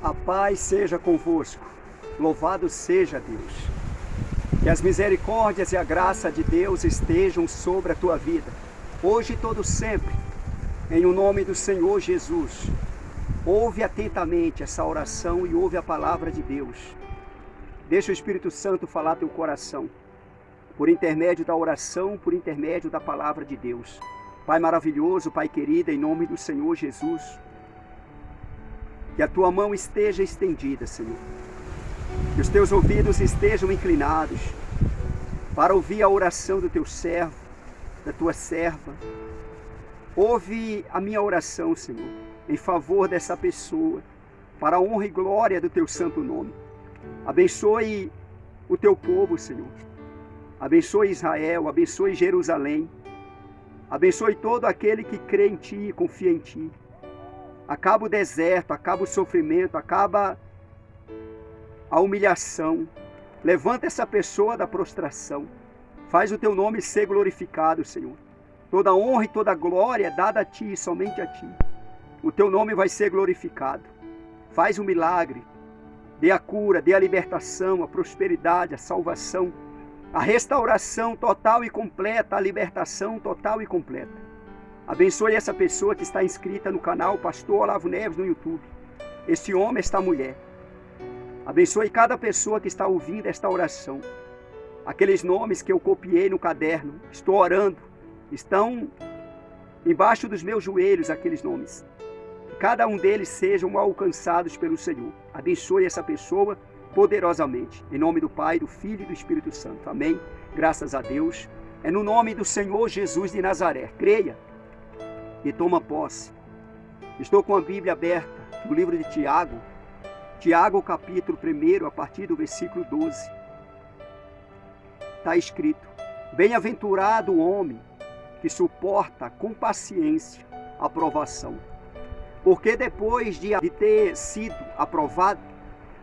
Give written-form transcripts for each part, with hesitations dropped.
A paz seja convosco. Louvado seja Deus. Que as misericórdias e a graça de Deus estejam sobre a tua vida, hoje e todo sempre, em o nome do Senhor Jesus. Ouve atentamente essa oração e ouve a palavra de Deus. Deixa o Espírito Santo falar teu coração, por intermédio da oração, por intermédio da palavra de Deus. Pai maravilhoso, Pai querido, em nome do Senhor Jesus, que a tua mão esteja estendida, Senhor. Que os teus ouvidos estejam inclinados para ouvir a oração do teu servo, da tua serva. Ouve a minha oração, Senhor, em favor dessa pessoa, para a honra e glória do teu santo nome. Abençoe o teu povo, Senhor. Abençoe Israel, abençoe Jerusalém. Abençoe todo aquele que crê em ti e confia em ti. Acaba o deserto, acaba o sofrimento, acaba a humilhação. Levanta essa pessoa da prostração. Faz o teu nome ser glorificado, Senhor. Toda honra e toda glória é dada a ti, somente a ti. O teu nome vai ser glorificado. Faz o milagre. Dê a cura, dê a libertação, a prosperidade, a salvação, a restauração total e completa, a libertação total e completa. Abençoe essa pessoa que está inscrita no canal Pastor Olavo Neves no YouTube. Este homem, esta mulher. Abençoe cada pessoa que está ouvindo esta oração. Aqueles nomes que eu copiei no caderno, estou orando, estão embaixo dos meus joelhos aqueles nomes. Que cada um deles sejam alcançados pelo Senhor. Abençoe essa pessoa poderosamente. Em nome do Pai, do Filho e do Espírito Santo. Amém. Graças a Deus. É no nome do Senhor Jesus de Nazaré. Creia e toma posse. Estou com a Bíblia aberta no livro de Tiago. Tiago, capítulo 1, a partir do versículo 12. Está escrito: Bem-aventurado o homem que suporta com paciência a provação, porque depois de ter sido aprovado,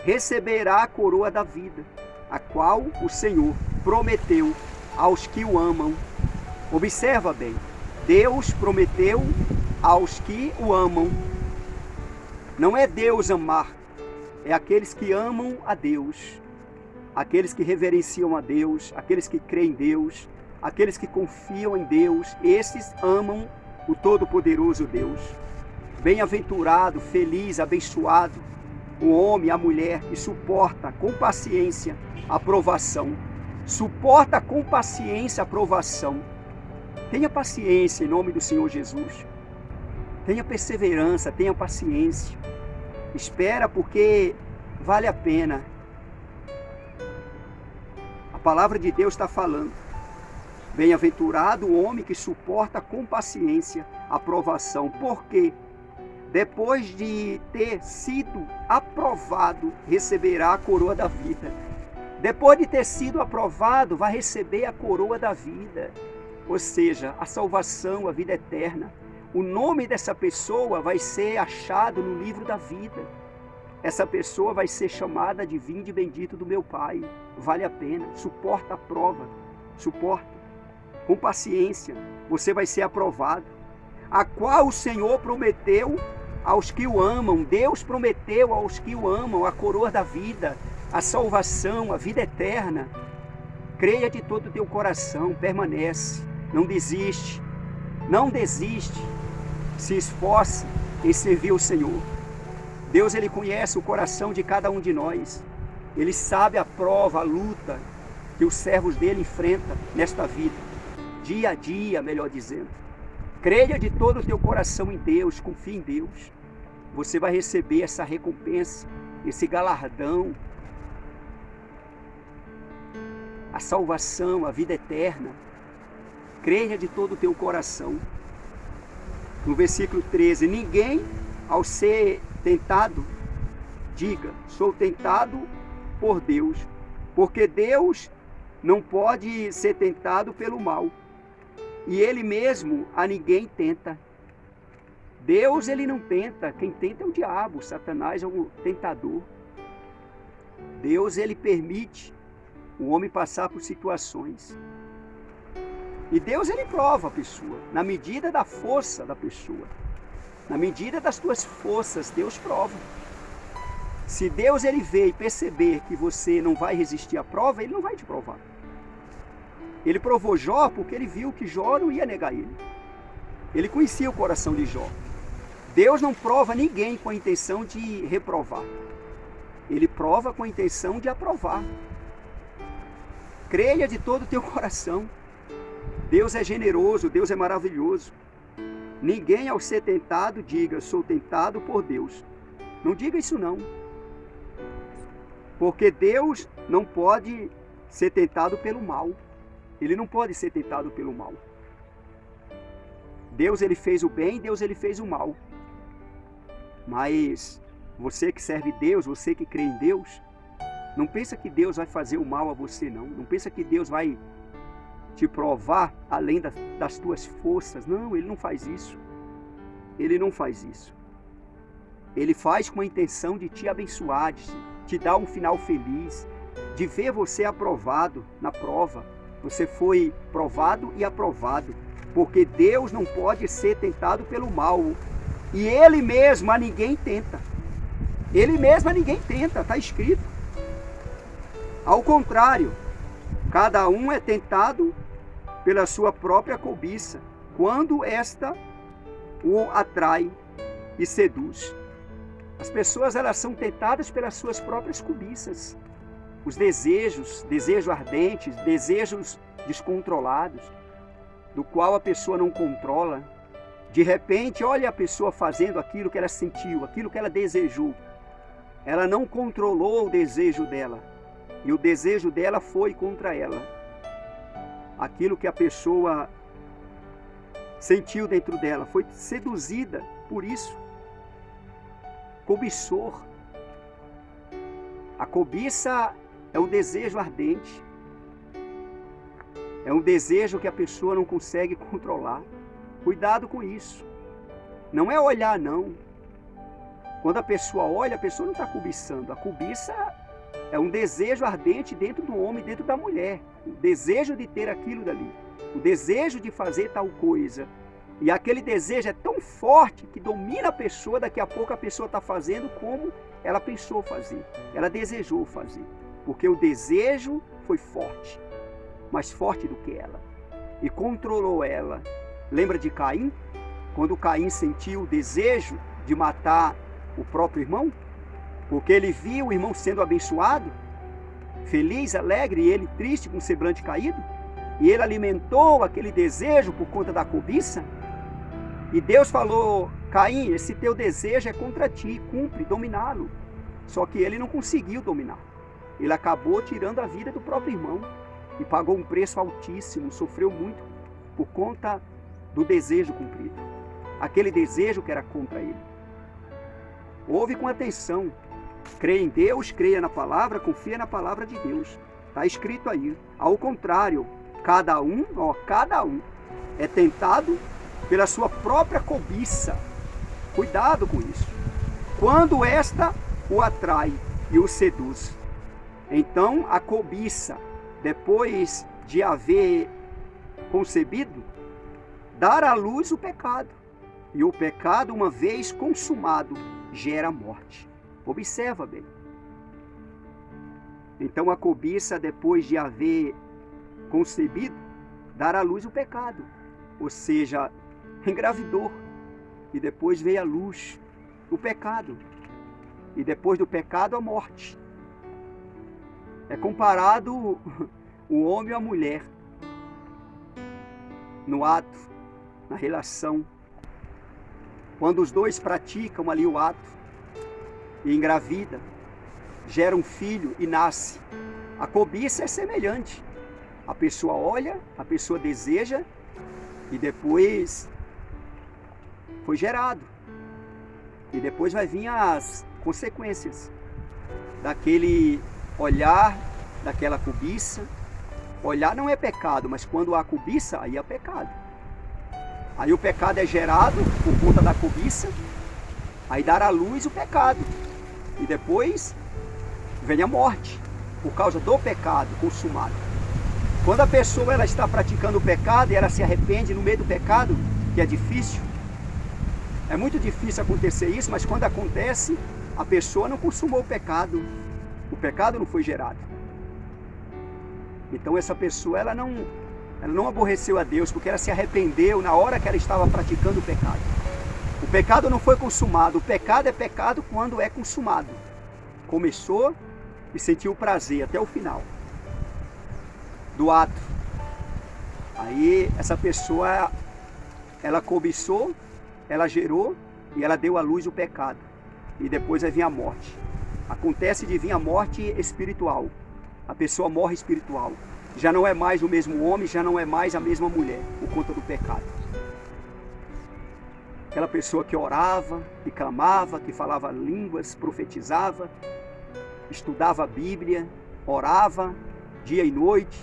receberá a coroa da vida, a qual o Senhor prometeu aos que o amam. Observa bem, Deus prometeu aos que o amam. Não é Deus amar, é aqueles que amam a Deus, aqueles que reverenciam a Deus, aqueles que creem em Deus, aqueles que confiam em Deus. Esses amam o Todo-Poderoso Deus. Bem-aventurado, feliz, abençoado o homem, a mulher que suporta com paciência a provação. Suporta com paciência a provação. Tenha paciência em nome do Senhor Jesus. Tenha perseverança, tenha paciência. Espera, porque vale a pena. A palavra de Deus está falando. Bem-aventurado o homem que suporta com paciência a provação. Por quê? Depois de ter sido aprovado, receberá a coroa da vida. Depois de ter sido aprovado, vai receber a coroa da vida. Ou seja, a salvação, a vida eterna. O nome dessa pessoa vai ser achado no livro da vida. Essa pessoa vai ser chamada de vinde bendito do meu Pai. Vale a pena. Suporta a prova. Suporta. Com paciência, você vai ser aprovado. A qual o Senhor prometeu aos que o amam. Deus prometeu aos que o amam a coroa da vida, a salvação, a vida eterna. Creia de todo o teu coração, permanece, não desiste, não desiste, se esforce em servir o Senhor. Deus, Ele conhece o coração de cada um de nós. Ele sabe a prova, a luta que os servos dele enfrentam nesta vida, dia a dia, melhor dizendo. Creia de todo o teu coração em Deus, confie em Deus. Você vai receber essa recompensa, esse galardão, a salvação, a vida eterna. Creia de todo o teu coração. No versículo 13, ninguém ao ser tentado, diga, sou tentado por Deus, porque Deus não pode ser tentado pelo mal. E Ele mesmo a ninguém tenta. Deus, Ele não tenta. Quem tenta é o diabo. Satanás é o tentador. Deus, Ele permite o homem passar por situações. E Deus, Ele prova a pessoa, na medida da força da pessoa. Na medida das tuas forças, Deus prova. Se Deus ele vê e perceber que você não vai resistir à prova, ele não vai te provar. Ele provou Jó porque ele viu que Jó não ia negar ele. Ele conhecia o coração de Jó. Deus não prova ninguém com a intenção de reprovar. Ele prova com a intenção de aprovar. Creia de todo o teu coração. Deus é generoso, Deus é maravilhoso. Ninguém ao ser tentado diga, sou tentado por Deus. Não diga isso não. Porque Deus não pode ser tentado pelo mal. Ele não pode ser tentado pelo mal. Deus ele fez o bem, Deus ele fez o mal. Mas você que serve Deus, você que crê em Deus, não pensa que Deus vai fazer o mal a você não. Não pensa que Deus vai te provar além das tuas forças. Não, Ele não faz isso. Ele não faz isso. Ele faz com a intenção de te abençoar, de te dar um final feliz, de ver você aprovado na prova. Você foi provado e aprovado, porque Deus não pode ser tentado pelo mal. E Ele mesmo a ninguém tenta. Ele mesmo a ninguém tenta, está escrito. Ao contrário, cada um é tentado pela sua própria cobiça, quando esta o atrai e seduz. As pessoas elas são tentadas pelas suas próprias cobiças. Os desejos ardentes, desejos descontrolados, do qual a pessoa não controla. De repente, olha a pessoa fazendo aquilo que ela sentiu, aquilo que ela desejou. Ela não controlou o desejo dela. E o desejo dela foi contra ela. Aquilo que a pessoa sentiu dentro dela, foi seduzida por isso. Cobiçou. A cobiça é um desejo ardente. É um desejo que a pessoa não consegue controlar. Cuidado com isso. Não é olhar, não. Quando a pessoa olha, a pessoa não está cobiçando. A cobiça é um desejo ardente dentro do homem, dentro da mulher. O desejo de ter aquilo dali. O desejo de fazer tal coisa. E aquele desejo é tão forte que domina a pessoa, daqui a pouco a pessoa está fazendo como ela pensou fazer. Ela desejou fazer. Porque o desejo foi forte. Mais forte do que ela. E controlou ela. Lembra de Caim? Quando Caim sentiu o desejo de matar o próprio irmão? Porque ele viu o irmão sendo abençoado, feliz, alegre, e ele triste, com o semblante caído. E ele alimentou aquele desejo por conta da cobiça. E Deus falou, Caim, esse teu desejo é contra ti, cumpre dominá-lo. Só que ele não conseguiu dominar. Ele acabou tirando a vida do próprio irmão. E pagou um preço altíssimo, sofreu muito por conta do desejo cumprido. Aquele desejo que era contra ele. Ouve com atenção. Creia em Deus, creia na palavra, confia na palavra de Deus. Está escrito aí. Ao contrário, cada um é tentado pela sua própria cobiça. Cuidado com isso. Quando esta o atrai e o seduz. Então a cobiça, depois de haver concebido, dar à luz o pecado. E o pecado, uma vez consumado, gera morte. Observa bem. Então a cobiça, depois de haver concebido, dar à luz o pecado. Ou seja, engravidou. E depois veio à luz o pecado. E depois do pecado, a morte. É comparado o homem e a mulher no ato, na relação. Quando os dois praticam ali o ato e engravida, gera um filho e nasce. A cobiça é semelhante. A pessoa olha, a pessoa deseja e depois foi gerado. E depois vai vir as consequências daquele olhar, daquela cobiça. Olhar não é pecado, mas quando há cobiça, aí é pecado. Aí o pecado é gerado por conta da cobiça, aí dá à luz o pecado. E depois vem a morte, por causa do pecado consumado. Quando a pessoa ela está praticando o pecado e ela se arrepende no meio do pecado, que é difícil, é muito difícil acontecer isso, mas quando acontece, a pessoa não consumou o pecado não foi gerado. Então essa pessoa, ela não aborreceu a Deus, porque ela se arrependeu na hora que ela estava praticando o pecado. O pecado não foi consumado, o pecado é pecado quando é consumado. Começou e sentiu o prazer até o final do ato. Aí essa pessoa, ela cobiçou, ela gerou e ela deu à luz o pecado. E depois vai vir a morte. Acontece de vir a morte espiritual. A pessoa morre espiritual. Já não é mais o mesmo homem, já não é mais a mesma mulher, por conta do pecado. Aquela pessoa que orava, que clamava, que falava línguas, profetizava, estudava a Bíblia, orava dia e noite,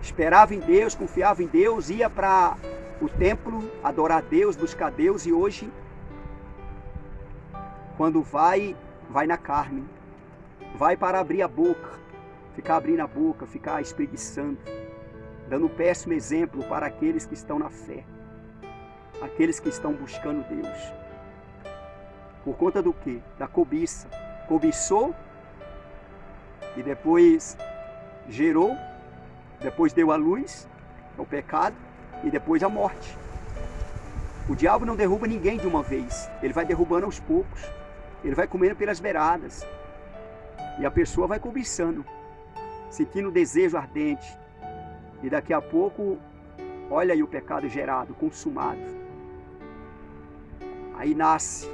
esperava em Deus, confiava em Deus, ia para o templo adorar a Deus, buscar Deus, e hoje, quando vai na carne, vai para abrir a boca, ficar abrindo a boca, ficar espreguiçando, dando um péssimo exemplo para aqueles que estão na fé, aqueles que estão buscando Deus. Por conta do quê? Da cobiça. Cobiçou e depois gerou, depois deu à luz, é o pecado, e depois a morte. O diabo não derruba ninguém de uma vez, ele vai derrubando aos poucos, ele vai comendo pelas beiradas, e a pessoa vai cobiçando, sentindo desejo ardente, e daqui a pouco, olha aí o pecado gerado, consumado. Aí nasce,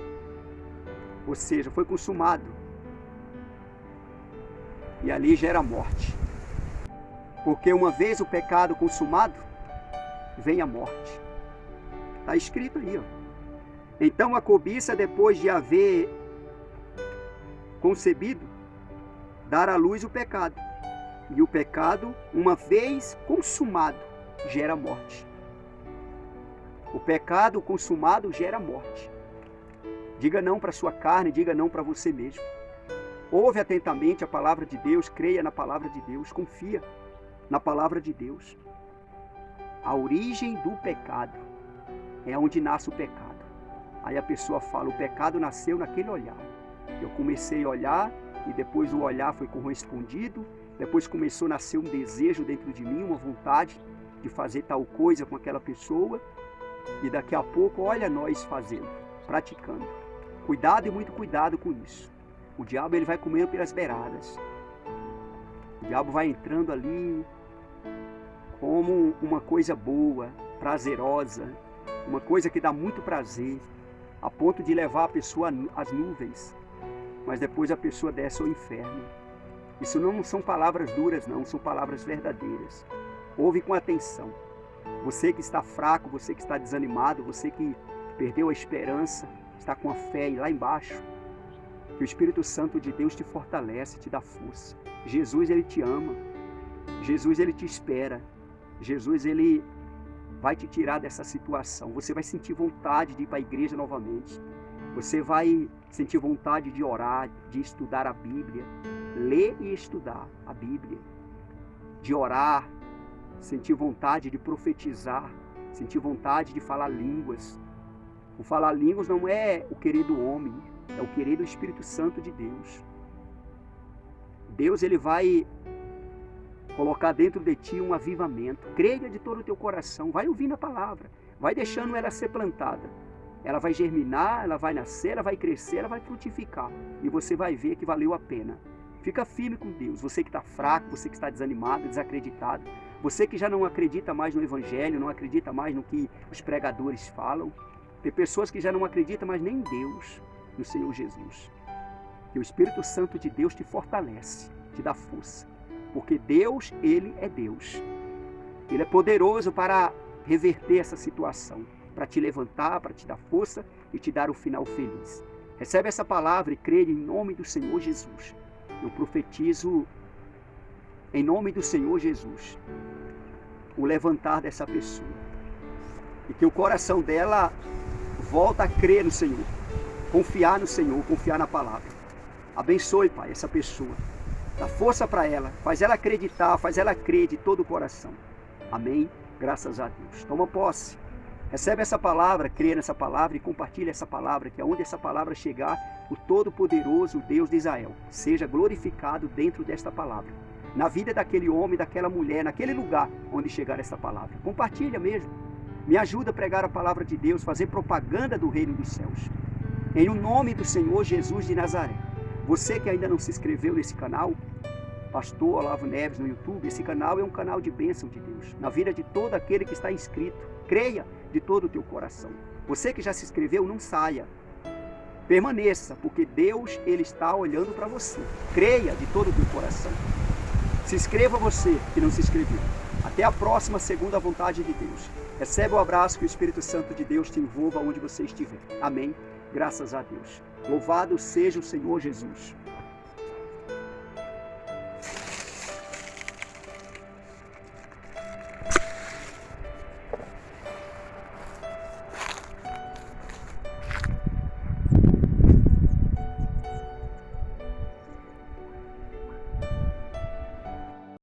ou seja, foi consumado, e ali gera a morte. Porque uma vez o pecado consumado, vem a morte. Está escrito aí, ó. Então a cobiça, depois de haver concebido, dar à luz o pecado. E o pecado, uma vez consumado, gera morte. O pecado consumado gera morte. Diga não para a sua carne, diga não para você mesmo. Ouve atentamente a palavra de Deus, creia na palavra de Deus, confia na palavra de Deus. A origem do pecado é onde nasce o pecado. Aí a pessoa fala, o pecado nasceu naquele olhar. Eu comecei a olhar e depois o olhar foi correspondido, depois começou a nascer um desejo dentro de mim, uma vontade de fazer tal coisa com aquela pessoa, e daqui a pouco, olha nós fazendo, praticando. Cuidado e muito cuidado com isso. O diabo, ele vai comendo pelas beiradas. O diabo vai entrando ali como uma coisa boa, prazerosa, uma coisa que dá muito prazer, a ponto de levar a pessoa às nuvens, mas depois a pessoa desce ao inferno. Isso não são palavras duras, não, são palavras verdadeiras. Ouve com atenção. Você que está fraco, você que está desanimado, você que perdeu a esperança, está com a fé lá embaixo, que o Espírito Santo de Deus te fortalece, te dá força. Jesus, ele te ama. Jesus, ele te espera. Jesus, ele vai te tirar dessa situação. Você vai sentir vontade de ir para a igreja novamente. Você vai sentir vontade de orar, de estudar a Bíblia. Ler e estudar a Bíblia. De orar. Sentir vontade de profetizar. Sentir vontade de falar línguas. O falar línguas não é o querer do homem, é o querer do Espírito Santo de Deus. Deus, ele vai colocar dentro de ti um avivamento. Creia de todo o teu coração, vai ouvindo a palavra, vai deixando ela ser plantada. Ela vai germinar, ela vai nascer, ela vai crescer, ela vai frutificar. E você vai ver que valeu a pena. Fica firme com Deus. Você que está fraco, você que está desanimado, desacreditado. Você que já não acredita mais no Evangelho, não acredita mais no que os pregadores falam. Tem pessoas que já não acreditam mais nem em Deus, no Senhor Jesus. Que o Espírito Santo de Deus te fortalece, te dá força. Porque Deus, ele é Deus. Ele é poderoso para reverter essa situação, para te levantar, para te dar força e te dar o final feliz. Recebe essa palavra e creia em nome do Senhor Jesus. Eu profetizo em nome do Senhor Jesus o levantar dessa pessoa. E que o coração dela volta a crer no Senhor, confiar no Senhor, confiar na palavra. Abençoe, Pai, essa pessoa. Dá força para ela, faz ela acreditar, faz ela crer de todo o coração. Amém? Graças a Deus. Toma posse Recebe essa palavra, crê nessa palavra e compartilha essa palavra, que aonde essa palavra chegar, o Todo-Poderoso Deus de Israel seja glorificado dentro desta palavra. Na vida daquele homem, daquela mulher, naquele lugar onde chegar essa palavra. Compartilha mesmo. Me ajuda a pregar a palavra de Deus, fazer propaganda do reino dos céus. Em o nome do Senhor Jesus de Nazaré. Você que ainda não se inscreveu nesse canal, Pastor Olavo Neves no YouTube, esse canal é um canal de bênção de Deus, na vida de todo aquele que está inscrito. Creia de todo o teu coração. Você que já se inscreveu, não saia. Permaneça, porque Deus ele está olhando para você. Creia de todo o teu coração. Se inscreva você que não se inscreveu. Até a próxima, segundo a vontade de Deus. Receba o abraço que o Espírito Santo de Deus te envolva onde você estiver. Amém. Graças a Deus. Louvado seja o Senhor Jesus.